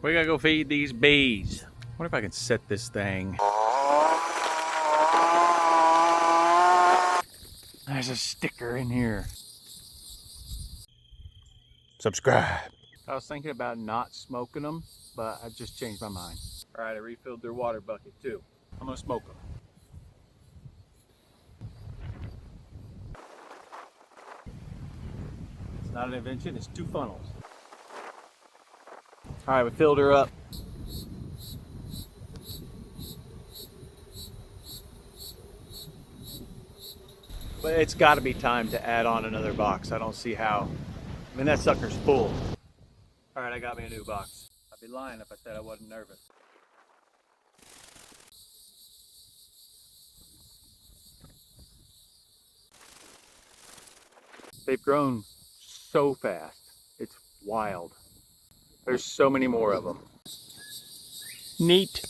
We gotta go feed these bees. I wonder if I can set this thing. There's a sticker in here. Subscribe. I was thinking about not smoking them, but I just changed my mind. All right, I refilled their water bucket too. I'm gonna smoke them. It's not an invention, it's 2 funnels. All right, we filled her up. But it's got to be time to add on another box. I don't see how. I mean, that sucker's full. All right, I got me a new box. I'd be lying if I said I wasn't nervous. They've grown so fast. It's wild. There's so many more of them. Neat.